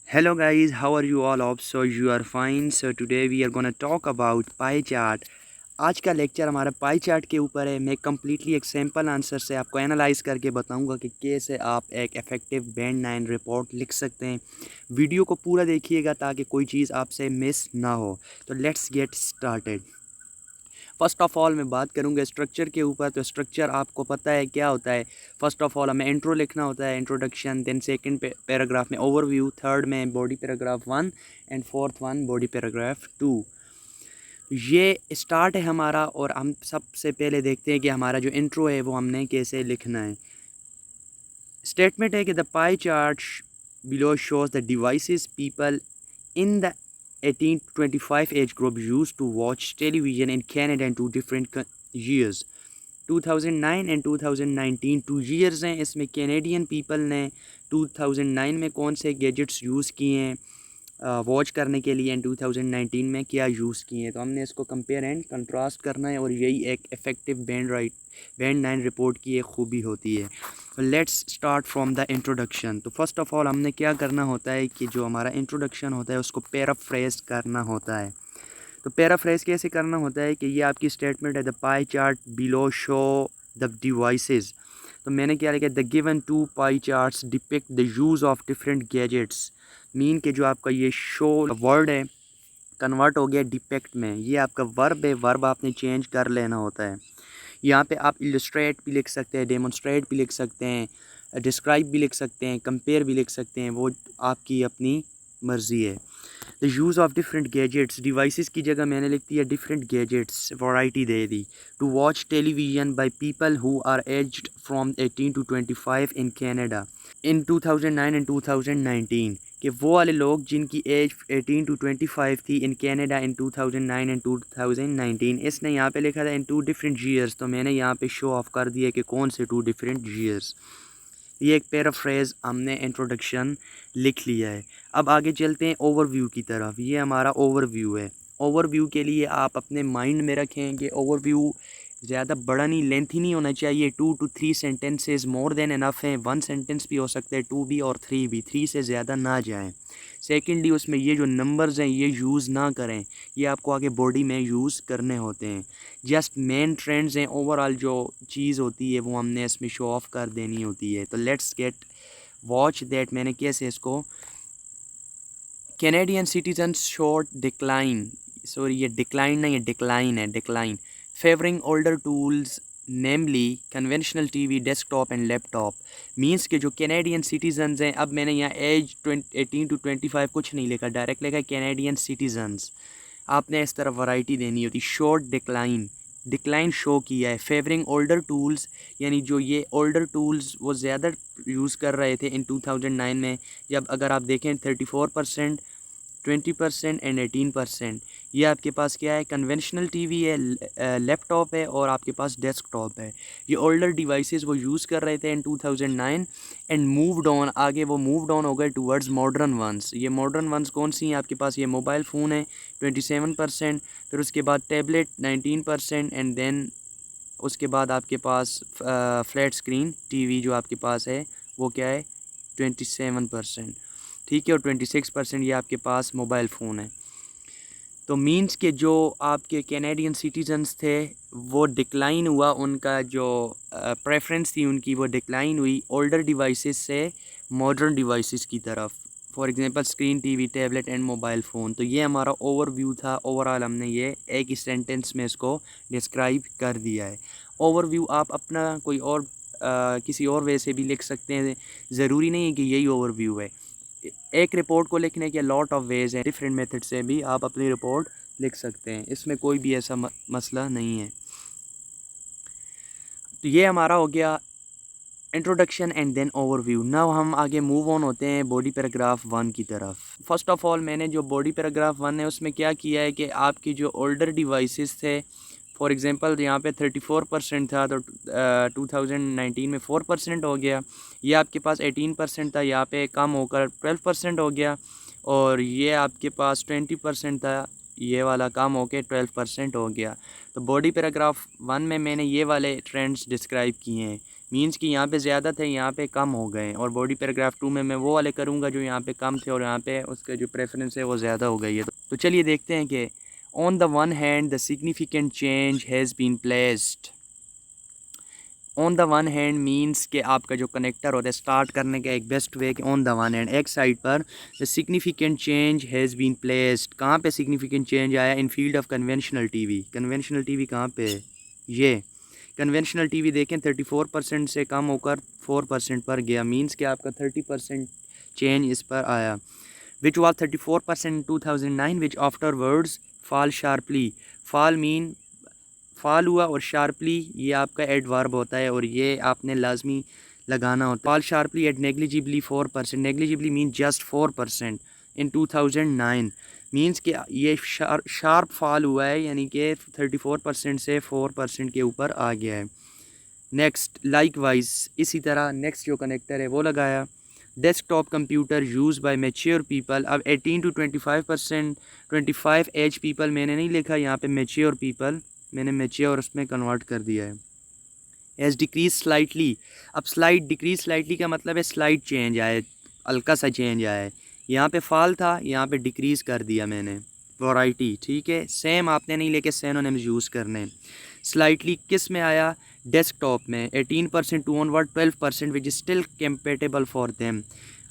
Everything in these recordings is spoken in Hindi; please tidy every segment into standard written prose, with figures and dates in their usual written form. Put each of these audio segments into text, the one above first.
Hello guys, how are you all? Hope so you are fine. So today we are gonna talk about pie chart. आज का लेक्चर हमारा पाई चार्ट के ऊपर है। मैं कम्प्लीटली एक सिंपल आंसर से आपको एनालाइज करके बताऊंगा कि कैसे आप एक इफ़ेक्टिव बैंड 9 रिपोर्ट लिख सकते हैं। वीडियो को पूरा देखिएगा ताकि कोई चीज़ आपसे मिस ना हो। तो let's get started. First of all मैं बात करूँगा स्ट्रक्चर के ऊपर। तो स्ट्रक्चर आपको पता है क्या होता है। फ़र्स्ट ऑफ़ ऑल हमें इंट्रो लिखना होता है, इंट्रोडक्शन, देन सेकंड पैराग्राफ में ओवरव्यू, थर्ड में body paragraph 1 and fourth one body paragraph 2। ये स्टार्ट है हमारा और हम सबसे पहले देखते हैं कि हमारा जो इंट्रो है वो हमने कैसे लिखना है। स्टेटमेंट है कि the pie chart below shows the devices people in the 18 to 25 age group used to watch television in Canada in two different years, 2009 and 2019। 2 years हैं इसमें। कैनेडियन पीपल ने 2009 में कौन से गैजेट्स यूज़ किए हैं वॉच करने के लिए, एंड 2019 में क्या यूज़ किए हैं। तो हमने इसको कंपेयर एंड कंट्रास्ट करना है और यही एक इफ़ेक्टिव बैंड 9 रिपोर्ट की एक खूबी होती है। Let's start from the introduction. तो फर्स्ट ऑफ़ ऑल हमने क्या करना होता है कि जो हमारा इंट्रोडक्शन होता है उसको पैराफ्रेज करना होता है। तो पैराफ्रेज कैसे करना होता है कि ये आपकी स्टेटमेंट है, the pie chart below show the devices. तो मैंने क्या लिखा, the given two pie charts depict the use of different gadgets. Mean के जो आपका ये शो वर्ड है कन्वर्ट हो गया डिपेक्ट में। ये आपका वर्ब है, वर्ब आपने चेंज कर लेना होता है। यहाँ पे आप इलस्ट्रेट भी लिख सकते हैं, डेमोन्स्ट्रेट भी लिख सकते हैं, डिस्क्राइब भी लिख सकते हैं, कंपेयर भी लिख सकते हैं, वो आपकी अपनी मर्ज़ी है। The use of different gadgets, devices की जगह मैंने लिख दिया डिफरेंट गैजेट्स, वैरायटी दे दी। To watch television by people who are aged from 18 to 25 in Canada in 2009 and 2019। कि वो वाले लोग जिनकी एज 18 to 25 थी इन कैनेडा इन 2009 एंड 2019। इसने यहाँ पे लिखा था इन 2 different years, तो मैंने यहाँ पे शो ऑफ कर दिया कि कौन से 2 different years। ये एक पैराफ्रेज हमने इंट्रोडक्शन लिख लिया है। अब आगे चलते हैं ओवरव्यू की तरफ। ये हमारा ओवरव्यू है। ओवरव्यू के लिए आप अपने माइंड में रखें कि ओवरव्यू ज़्यादा बड़ा नहीं, लेंथी नहीं होना चाहिए। 2 to 3 sentences more than enough हैं। 1 सेंटेंस भी हो सकता है, 2 भी और 3 भी, 3 से ज़्यादा ना जाएं। सेकेंडली उसमें ये जो नंबर्स हैं ये यूज़ ना करें, ये आपको आगे बॉडी में यूज़ करने होते हैं। जस्ट मेन ट्रेंड्स हैं, ओवरऑल जो चीज़ होती है वो हमने इसमें शो ऑफ कर देनी होती है। तो लेट्स गेट वॉच दैट। मैंने कैसे इसको, Canadian citizen short decline, sorry ये डिक्लाइन नहीं, ये डिक्लाइन है, decline, favouring older tools namely conventional TV, desktop and laptop. Means के जो कैनेडियन सिटीजन्स हैं, अब मैंने यहाँ एज 18 to 25 कुछ नहीं लिखा, डायरेक्ट लिखा कैनेडियन सिटीजन्स। आपने इस तरह वैरायटी देनी होती। शॉर्ट डिक्लाइन, डिक्लाइन शो किया है। फेवरिंग ओल्डर टूल्स, यानी जो ये ओल्डर टूल्स वो ज़्यादा यूज़ कर रहे थे इन 2009 में। जब अगर आप देखें 34%, 20% एंड 18%। ये आपके पास क्या है, कन्वेंशनल टीवी है, लैपटॉप है और आपके पास डेस्कटॉप है। ये ओल्डर डिवाइसेस वो यूज़ कर रहे थे इन 2009 एंड मूव्ड ऑन, आगे वो मूव्ड ऑन हो गए टूवर्ड्स मॉडर्न वंस। ये मॉडर्न वंस कौन सी हैं आपके पास, ये मोबाइल फ़ोन है 27%, फिर उसके बाद टैबलेट 19% एंड देन उसके बाद आपके पास फ्लैट स्क्रीन टीवी जो आपके पास है वो क्या है 27%। ठीक है, और 26% ये आपके पास मोबाइल फ़ोन है। तो मींस के जो आपके कैनेडियन सिटीजन्स थे वो डिक्लाइन हुआ, उनका जो प्रेफरेंस थी उनकी वो डिक्लाइन हुई ओल्डर डिवाइसेस से मॉडर्न डिवाइसेस की तरफ। For example screen TV, tablet and mobile phone. तो ये हमारा ओवरव्यू था। ओवरऑल हमने ये एक ही सेंटेंस में इसको डिस्क्राइब कर दिया है। ओवरव्यू आप अपना कोई और किसी और वे से भी लिख सकते हैं, ज़रूरी नहीं है कि यही ओवरव्यू है। एक रिपोर्ट को लिखने के लॉट ऑफ वेज हैं, डिफरेंट मेथड से भी आप अपनी रिपोर्ट लिख सकते हैं, इसमें कोई भी ऐसा मसला नहीं है। तो ये हमारा हो गया introduction and then overview. Now हम आगे मूव ऑन होते हैं बॉडी पैराग्राफ 1 की तरफ। फर्स्ट ऑफ ऑल मैंने जो बॉडी पैराग्राफ 1 है उसमें क्या किया है कि आपकी जो ओल्डर डिवाइसेस थे, फॉर एग्ज़ाम्पल यहाँ पे 34% था तो 2019 में 4% हो गया। ये आपके पास 18% था, यहाँ पे कम होकर 12% हो गया। और ये आपके पास 20% था, ये वाला कम होकर 12% हो गया। तो बॉडी पैराग्राफ 1 में मैंने ये वाले ट्रेंड्स डिस्क्राइब किए हैं। मींस कि यहाँ पे ज़्यादा थे, यहाँ पे कम हो गए। और बॉडी पैराग्राफ 2 में मैं वो वाले करूँगा जो यहाँ पे कम थे और यहाँ पे उसका जो प्रेफरेंस है वो ज़्यादा हो गई है। तो चलिए देखते हैं कि on the one hand the significant change has been placed. On the one hand means कि आपका जो कनेक्टर होता है स्टार्ट करने का एक बेस्ट वे कि ऑन द वन हैंड एक साइड पर the significant change has been placed. कहाँ पे सिग्निफिकेंट चेंज आया? In field of conventional TV. Conventional TV कहाँ पे है? ये कन्वेंशनल टीवी देखें 34% से कम होकर 4% पर गया। मींस कि आपका 30% चेंज इस पर आया। Which was 34% in 2009 which after words fall sharply. Fall mean fall हुआ और शार्पली ये आपका एडवर्ब होता है और ये आपने लाजमी लगाना होता है। Fall sharply at negligibly 4%। Negligibly mean just 4% in 2009। Means कि ये शार्प फॉल हुआ है, यानी कि 34% से 4% के ऊपर आ गया है। नेक्स्ट लाइकवाइज इसी तरह नेक्स्ट जो कनेक्टर है वो लगाया। Desktop computer use by mature people. अब 18 to 25%, 25 एज पीपल मैंने नहीं लिखा यहाँ पे, मैच्योर पीपल मैंने मैच्योर उसमें कन्वर्ट कर दिया है। Age decrease slightly. अब स्लाइट डिक्रीज स्लाइटली का मतलब है स्लाइट चेंज आए, हल्का सा चेंज आया है। यहाँ पे फॉल था, यहाँ पे डिक्रीज़ कर दिया मैंने। वैरायटी ठीक है, सेम आपने नहीं लेके सिनोनिम्स यूज़ करने। स्लाइटली किस में आया? डेस्कटॉप में। 18% to onward 12% which is still compatible for them.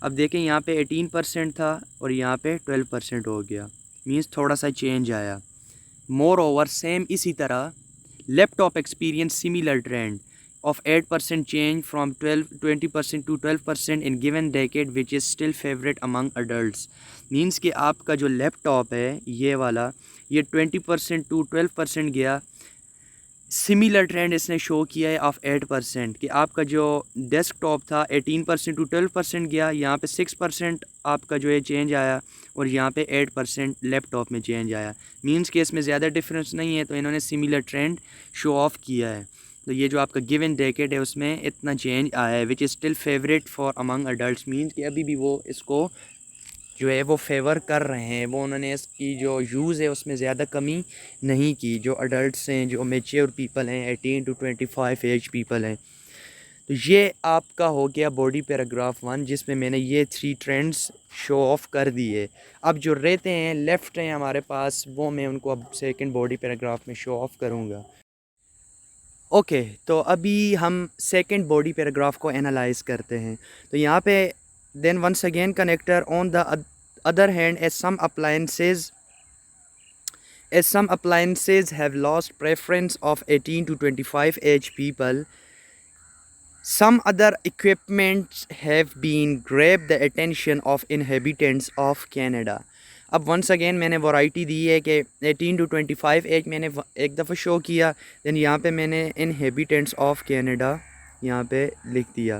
अब देखें यहाँ पे 18% था और यहाँ पे 12% हो गया। मीन्स थोड़ा सा चेंज आया। मोर ओवर सेम इसी तरह laptop experience similar trend of 8% change from 20% to 12% in given decade which is still favorite among adults। Means कि आपका जो लैपटॉप है ये वाला ये 20% टू 12% गया। सिमिलर ट्रेंड इसने शो किया है ऑफ 8% कि आपका जो डेस्कटॉप था 18% टू 12% गया, यहाँ पे 6% आपका जो है चेंज आया और यहाँ पे 8% लैपटॉप में चेंज आया। मींस कि इसमें ज़्यादा डिफरेंस नहीं है, तो इन्होंने सिमिलर ट्रेंड शो ऑफ किया है। तो ये जो आपका गिवन डेकेड है उसमें इतना चेंज आया है विच is still favourite for among adult. Means कि अभी भी वो इसको जो है वो फेवर कर रहे हैं, वो उन्होंने इसकी जो यूज़ है उसमें ज़्यादा कमी नहीं की। जो अडल्ट्स हैं, जो मेच्योर पीपल हैं, 18 to 25 एज पीपल हैं। तो ये आपका हो गया बॉडी पैराग्राफ 1 जिसमें मैंने ये 3 ट्रेंड्स शो ऑफ कर दिए। अब जो रहते हैं लेफ़्ट हैं हमारे पास, वो मैं उनको अब सेकंड बॉडी पैराग्राफ में शो ऑफ करूँगा। ओके तो अभी हम सेकंड बॉडी पैराग्राफ को एनालाइज करते हैं। तो यहाँ पे then once again connector on the other hand as some appliances have lost preference of 18 to 25 age people, some other equipments have been grabbed the attention of inhabitants of Canada। अब वंस अगेन मैंने वैरायटी दी है कि 18 to 25 एज मैंने एक दफ़ा शो किया, दैन यहाँ पे मैंने इनहेबिटेंट्स ऑफ कैनेडा यहाँ पे लिख दिया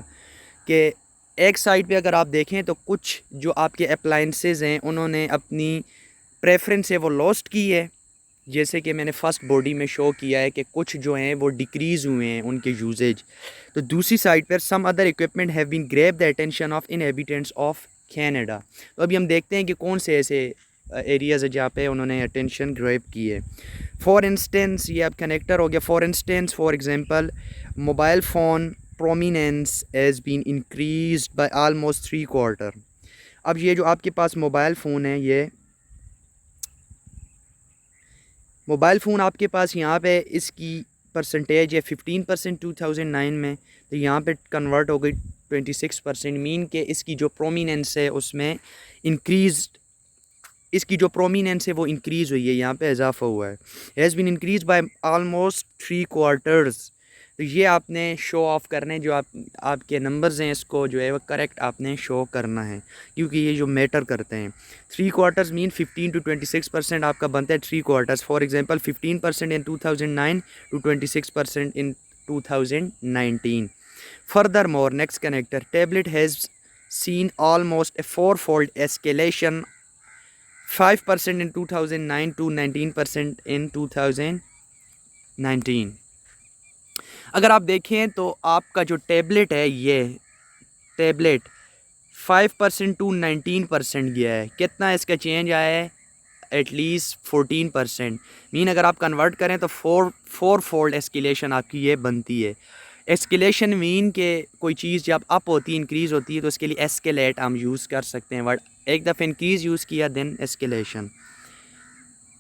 कि एक साइड पे अगर आप देखें तो कुछ जो आपके अप्लाइंसेस हैं उन्होंने अपनी प्रेफरेंस है वो लॉस्ट की है, जैसे कि मैंने फ़र्स्ट बॉडी में शो किया है कि कुछ जो हैं वो डिक्रीज़ हुए हैं उनके यूजेज। तो दूसरी साइड पर some other equipment have been grab the attention of inhabitants of Canada. तो अभी हम देखते हैं कि कौन से ऐसे एरियाज़ है जहाँ पे उन्होंने अटेंशन ग्रैब की है। फॉर इंस्टेंस ये अब कनेक्टर हो गया। For instance for example mobile phone prominence has been increased by almost 3/4। अब ये जो आपके पास मोबाइल फ़ोन है, ये मोबाइल फ़ोन आपके पास यहाँ पे इसकी परसेंटेज है 15% 2009 में, तो यहाँ पे कन्वर्ट हो गई 26%। मीन के इसकी जो प्रोमिनेंस है उसमें इसकी जो प्रोमिनेंस है वो इंक्रीज़ हुई है, यहाँ पे इजाफा हुआ है। Has been increase by almost 3/4। तो ये आपने शो ऑफ करने जो आपके नंबर्स हैं इसको जो है वो करेक्ट आपने शो करना है, क्योंकि ये जो मैटर करते हैं। 3/4 मीन 15 to 26% आपका बनता है 3/4। For example 15% in 2009 to 26% in 2019। Further more next connector tablet has seen almost a 4-fold escalation, 5% in 2009 to 19% in 2019। अगर आप देखें तो आपका जो टैबलेट है ये टैबलेट 5% टू 19% गया है। कितना इसका चेंज आया है? एटलीस्ट 14%। मीन अगर आप कन्वर्ट करें तो 4 फोल्ड एस्केलेशन आपकी ये बनती है। एस्केलेशन मीन के कोई चीज़ जब अप होती है, इंक्रीज़ होती है, तो उसके लिए एस्केलेट हम यूज़ कर सकते हैं वर्ड। एक दफ़ा इंक्रीज़ यूज़ किया then escalation.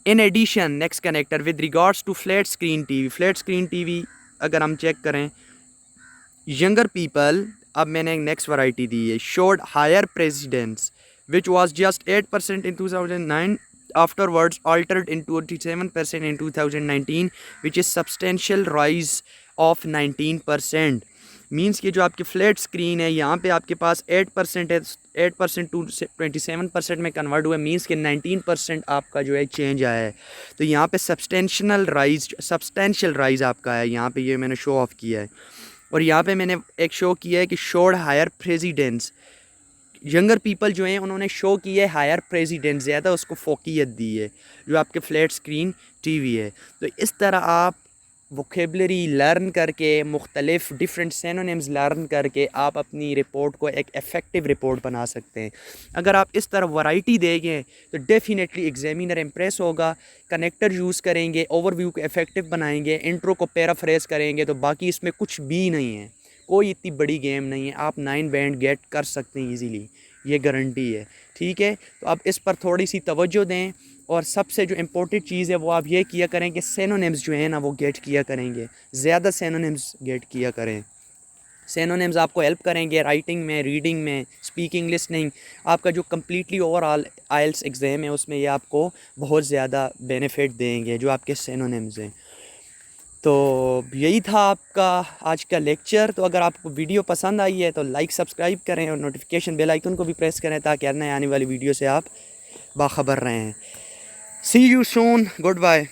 In addition next connector with regards to flat screen TV, flat screen TV अगर हम चेक करें, यंगर पीपल, अब मैंने एक नेक्स्ट वैरायटी दी है, showed higher precedence which was just 8% in 2009, afterwards altered in 27% in 2019, which is substantial rise of 19%। Means कि जो आपकी फ्लैट स्क्रीन है यहाँ पे आपके पास 8% है, 8% टू 27% में कन्वर्ट हुआ है, मीन्स कि 19% आपका जो है चेंज आया है। तो यहाँ पे सब्सटेंशियल राइज आपका है, यहाँ पे ये मैंने शो ऑफ किया है। और यहाँ पे मैंने एक शो किया है कि showed higher precedence, younger people जो हैं उन्होंने शो किया है हायर प्रेसिडेंस, ज़्यादा उसको फोकियत दी है जो आपके फ्लैट स्क्रीन टीवी है। तो इस तरह आप वोकेबलरी लर्न करके, मुख्तलिफ डिफरेंट सिनोनिम्स लर्न करके आप अपनी रिपोर्ट को एक इफ़ेक्टिव रिपोर्ट बना सकते हैं। अगर आप इस तरह वैरायटी देंगे तो डेफिनेटली एग्जामिनर इम्प्रेस होगा। कनेक्टर यूज़ करेंगे, ओवरव्यू को इफ़ेक्टिव बनाएंगे, इंट्रो को पैराफ्रेज करेंगे, तो बाकी इसमें कुछ भी नहीं है, कोई इतनी बड़ी गेम नहीं है। आप 9 बैंड गेट कर सकते हैं इजीली, ये गारंटी है। ठीक है, तो आप इस पर थोड़ी सी तवज्जो दें। और सबसे जो इम्पोर्टेंट चीज़ है वो आप ये किया करें कि सिनोनिम्स जो है ना वो गेट किया करेंगे, ज़्यादा सिनोनिम्स गेट किया करें। सिनोनिम्स आपको हेल्प करेंगे राइटिंग में, रीडिंग में, स्पीकिंग, लिसनिंग। आपका जो कम्प्लीटली ओवरऑल आइल्स एग्ज़ाम है उसमें ये आपको बहुत ज़्यादा बेनिफिट देंगे जो आपके सिनोनिम्स हैं। तो यही था आपका आज का लेक्चर। तो अगर आपको वीडियो पसंद आई है तो लाइक, सब्सक्राइब करें और नोटिफिकेशन बेल आइकन को भी प्रेस करें ताकि नए आने वाली वीडियो से आप बाखबर रहें। सी यू सून, गुड बाय।